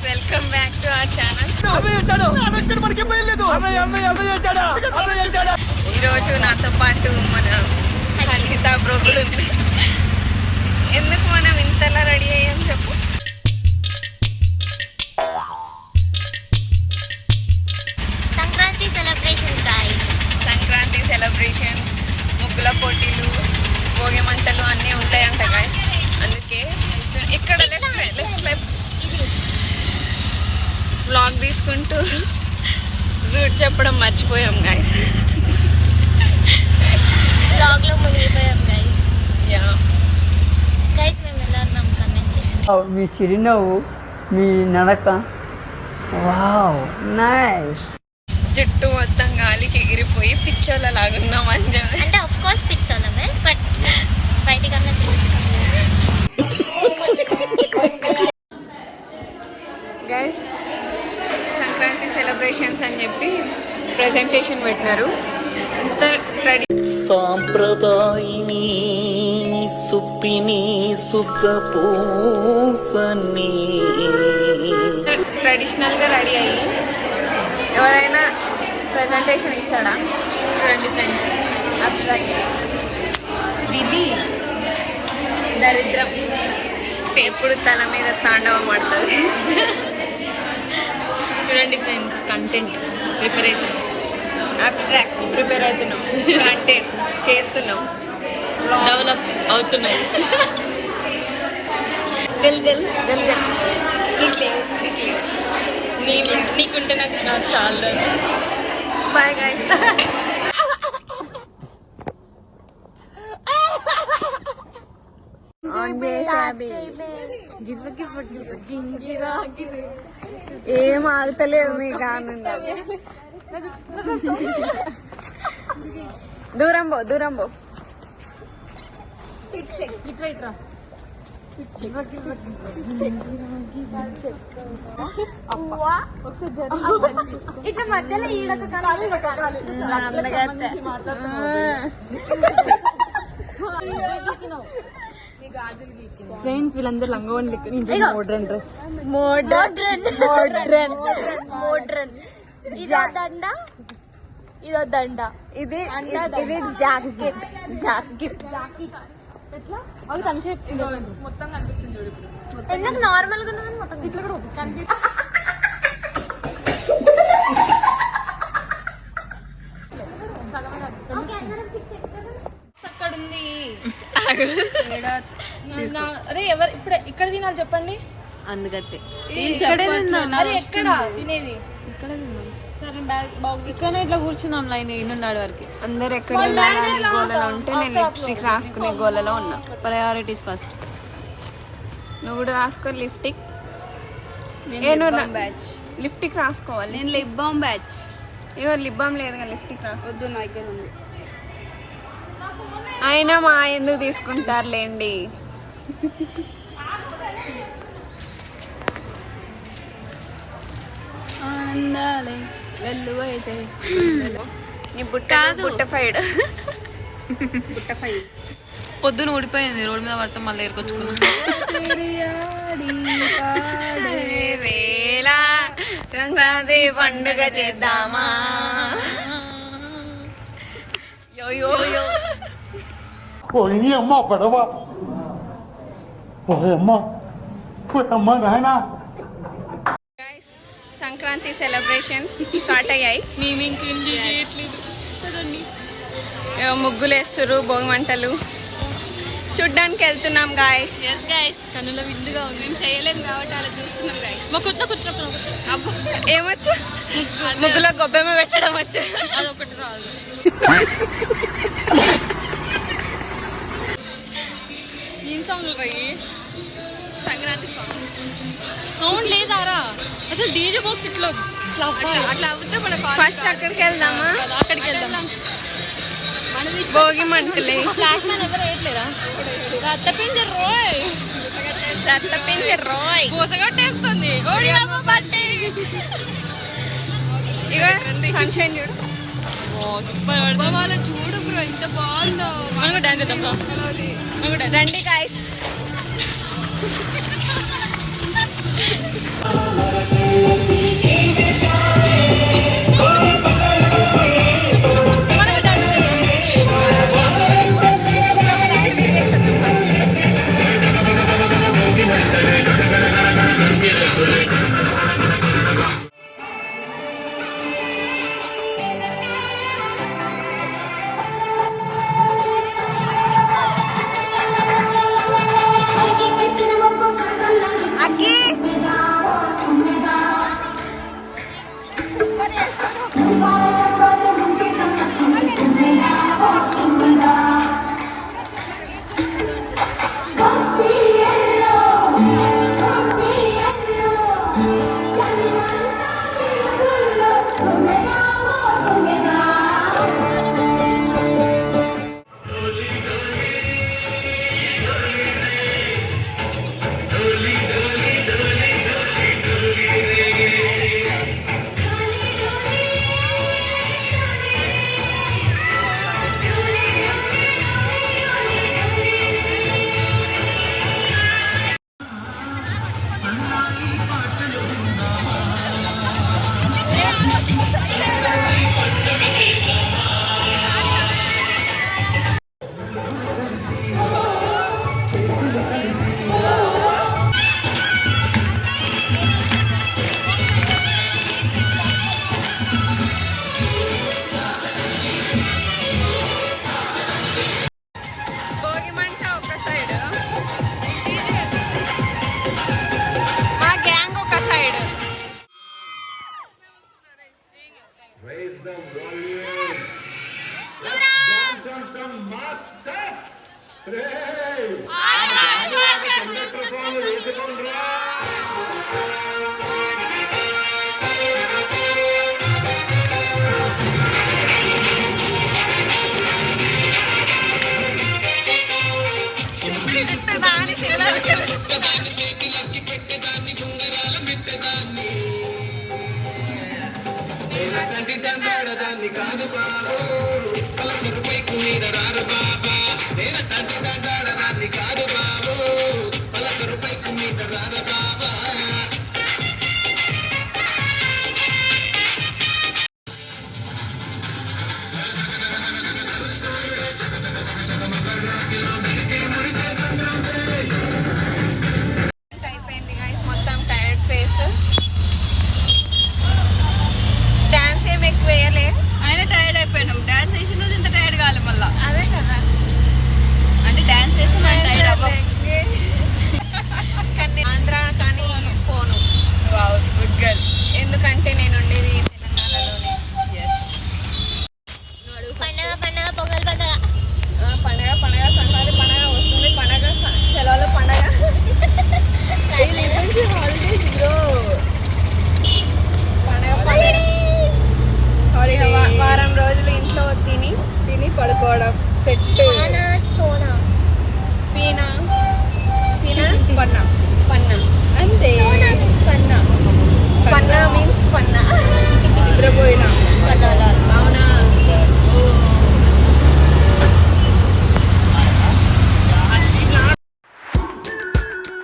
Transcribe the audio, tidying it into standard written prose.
Welcome back to our channel. ఈరోజు నాతో పాటు మన హర్షిత బ్రో కూడా ఉంది. ఎందుకు మనం ఇంతలా రెడీ అయ్యాం చెప్పు? సంక్రాంతి సెలబ్రేషన్స్, ముగ్గుల పోటీలు, భోగి మంటలు అన్నీ ఉంటాయంట గాయస్. అందుకే ఇక్కడ లెఫ్ట్ వ్లాగ్ తీసుకుంటూ రూట్ చెప్పడం మర్చిపోయాం గాయస్. వ్లాగ్లో మునిగిపోయాం గాయస్. యా గాయస్ మేము ఎలా ఉన్నాం కమెంట్ చేయండి. మీ చిరునవ్వు, మీ నడక, వావ్ నైస్. జుట్టు మొత్తం గాలికి ఎగిరిపోయి పిచ్చోళ్ళ లాగున్నాం అని అంటే ఆఫ్ కోర్స్ పిచ్చోళ్ళమే, బట్ బయటికన్నా చూపిస్తాం గైస్. సంక్రాంతి సెలబ్రేషన్స్ అని చెప్పి ప్రెజెంటేషన్ పెట్టినారు. సాంప్రదాయిని సుప్పిని సుఖ పూసని ట్రెడిషనల్గా రెడీ అయ్యి ఎవరైనా ప్రెజెంటేషన్ ఇస్తాడా? చూడండి ఫ్రెండ్స్, అబ్స్ట్రాక్ట్ విధి దరిద్రం ఎప్పుడు తల మీద తాండవం ఆడుతుంది. చూడండి ఫ్రెండ్స్, కంటెంట్ ప్రిపేర్ అవుతున్నాం, అబ్స్ట్రాక్ట్ ప్రిపేర్ అవుతున్నాం, కంటెంట్ చేస్తున్నాం, డెవలప్ అవుతున్నాం. నీకుంటే నాకు చాలా. Bye guys. ఏం ఆగుతలేదు మీకు ఆనంద. దూరం పో. ఇట్లా మధ్యలో ఫ్రెండ్స్ వీళ్ళందరూ లంగోని మోడ్రన్ డ్రెస్. ఇదో దండ, ఇదో దండ, ఇది జాకెట్. మొత్తం కనిపిస్తుంది చూడు. ఎందుకు నార్మల్ గా ఉన్నది మొత్తం ఇట్లా కూడా చూపిస్తుంది. అక్కడుంది. అరే ఎవరు ఇప్పుడు ఇక్కడ తినాలి చెప్పండి? అందుకతే అరే ఎక్కడ తినేది? ఇక్కడ తిన్నాం. సరే ఇక్కడనే ఇట్లా కూర్చున్నాం లైన్ ఇన్నున్నాడు వరకు. అందరు ఎక్కడ గోలలో ఉంటే నేను లిప్స్టిక్ రాసుకునే గోలలో ఉన్నా. Priorities first. నువ్వు కూడా రాసుకో లిప్స్టిక్. లిప్స్టిక్ రాసుకోవాలి. నేను లిప్ బామ్ బ్యాచ్. ఇగో లిప్ బామ్ లేదు కదా, లిప్స్టిక్ రాసుకోవద్దు. నా దగ్గర ఉంది. అయినా మా ఎందుకు తీసుకుంటారులేండి. ఆనందాలే వెల్లువైతే నీ బుట్ట ఫైడ్ పొద్దున ఊడిపోయింది రోడ్డు మీద పడితే మళ్ళీ ఏరుకొచ్చుకున్నాం. వేళ సంక్రాంతి పండుగ చేద్దామా? యోయో పోయి అమ్మ పడవ అమ్మ నాయనా. సంక్రాంతి సెలబ్రేషన్స్ స్టార్ట్ అయ్యాయి. మేము ఇంకేంటి ముగ్గులు వేస్తురు, భోగి మంటలు చూడ్డానికి వెళ్తున్నాం గాయస్. కన్నుల విందుగా ఉంది. మేము చేయలేం కాబట్టి అలా చూస్తున్నాం గైస్. మా కొత్త కూర్చోప్పుడు ఏమొచ్చు? ముగ్గులో గొబ్బెమ్మ పెట్టడం వచ్చు. అదొకటి రాదు. ఏం సౌండ్ రాయి? సంక్రాంతి సౌండ్ లేదారా అసలు? డీజే బాక్స్ ఇట్లా అట్లా అవుతే మన ఫస్ట్ అక్కడికి వెళ్దామా? అక్కడికి వెళ్దాం. భోగి మంటలే. ఫ్లాష్ మ్యాన్ ఎవరు వేయట్లేదా? రత్తపింజ రోయ్ కోసగొట్టేస్తుంది. ఇక సన్షైన్ చూడు. చూడు బ్రో ఎంత బాగుందో. రండి గాయస్. భోగి మంట ఒక సైడ్, మా గ్యాంగ్ ఒక side. Raise the volume. Let's dance on some mass stuff. Hey! Conductor song వేసుకోండ్రా. అయిపోయింది guys, మొత్తం టైర్డ్ ఫేస్. డాన్స్ ఏం ఎక్కువ వేయలే, ఆయన టైర్డ్ అయిపోయినాం. డాన్స్ వేసిన రోజు ఇంత టైర్డ్ కావాలి మళ్ళా. అదే కదా. అంటే డాన్స్ వేసి మనం టైర్డ్ అవ్వం. కానీ ఆంధ్ర కానీ పోను. Wow, good girl. ఎందుకంటే నేను ఉండేది తెలంగాణలోనే. పండగ పండగ పొగల్ పండగ. పండగ పండగ సంక్రాంతి పండగ వస్తుంది. పండగ సెలవులు పండగ. Holidays bro. పండగ వారం రోజులు ఇంట్లో తిని తిని పడుకోవడం సెట్.